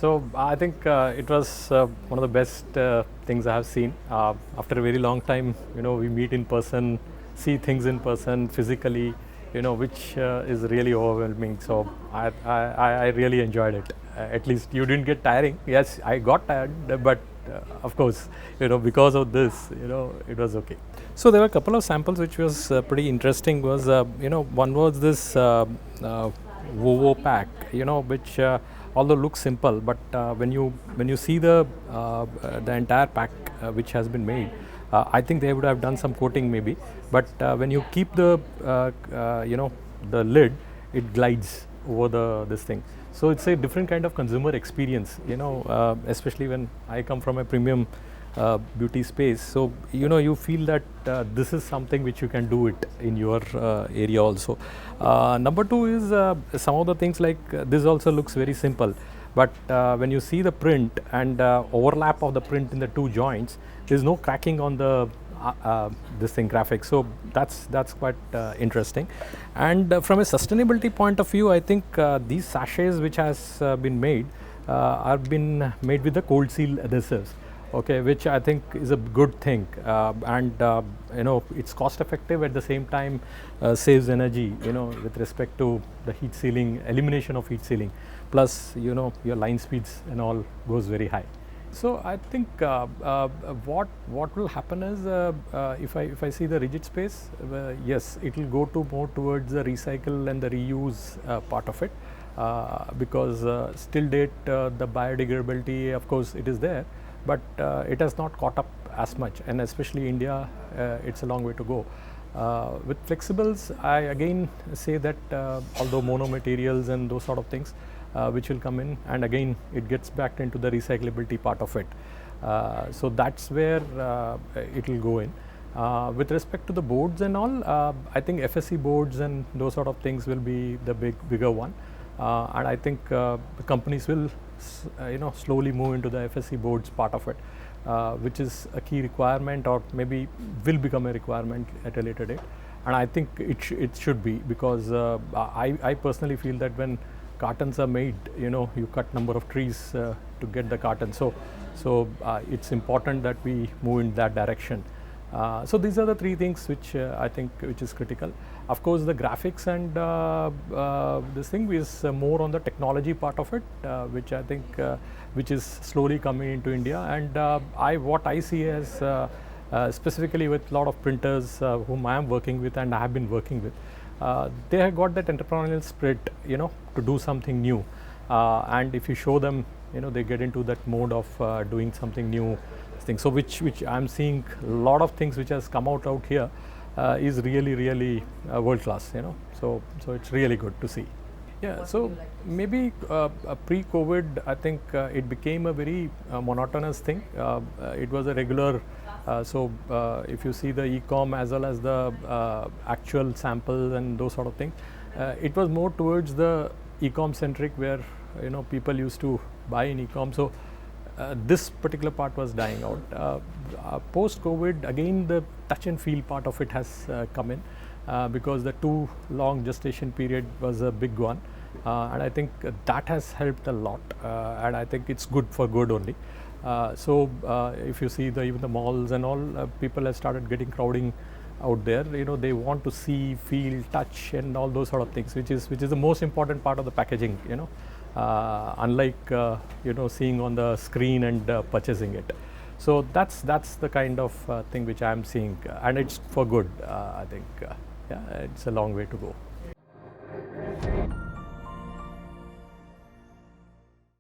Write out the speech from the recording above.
So I think it was one of the best things I have seen. After a very long time, we meet in person, see things in person, physically, which is really overwhelming. So I really enjoyed it. At least you didn't get tiring. Yes, I got tired, but of course, because of this, it was okay. So there were a couple of samples which was pretty interesting. Was one was this Vovo pack, which although looks simple, but when you see the entire pack which has been made, I think they would have done some coating maybe. But when you keep the lid, it glides over this thing. So it's a different kind of consumer experience, especially when I come from a premium beauty space. So you feel that this is something which you can do it in your area also. Number two is some of the things like this also looks very simple, but when you see the print and overlap of the print in the two joints, there is no cracking on the this thing graphic. So that's quite interesting. And from a sustainability point of view, I think these sachets which has been made are been made with the cold seal adhesives. Okay, which I think is a good thing, and it's cost effective at the same time, saves energy, with respect to the heat sealing, elimination of heat sealing, plus your line speeds and all goes very high. So I think what will happen is if I see the rigid space, yes, it will go to more towards the recycle and the reuse part of it, because still date the biodegradability, of course, it is there, but it has not caught up as much, and especially India, it's a long way to go. With flexibles, I again say that although monomaterials and those sort of things which will come in, and again it gets back into the recyclability part of it. So that's where it will go in. With respect to the boards and all, I think FSC boards and those sort of things will be the bigger one, and I think the companies will slowly move into the FSC boards part of it, which is a key requirement, or maybe will become a requirement at a later date. And I think it should be, because I personally feel that when cartons are made, you cut number of trees to get the carton. So it's important that we move in that direction. So these are the three things which I think which is critical. Of course, the graphics and this thing is more on the technology part of it, which I think which is slowly coming into India. And what I see as specifically with a lot of printers whom I am working with and I have been working with, they have got that entrepreneurial spirit, to do something new. And if you show them, they get into that mode of doing something new. So which I'm seeing a lot of things which has come out here is really world class. So it's really good to see. Yeah, so maybe pre-COVID, I think it became a very monotonous thing. It was a regular. So if you see the e-com as well as the actual samples and those sort of things, it was more towards the e-com centric, where people used to buy in e-com. So this particular part was dying out. Post-COVID, again the touch and feel part of it has come in, because the too long gestation period was a big one, and I think that has helped a lot, and I think it's good for good only. So if you see even the malls and all, people have started getting crowding out there. They want to see, feel, touch, and all those sort of things, which is the most important part of the packaging. Unlike seeing on the screen and purchasing it. So that's the kind of thing which I am seeing, and it's for good. I think yeah, it's a long way to go.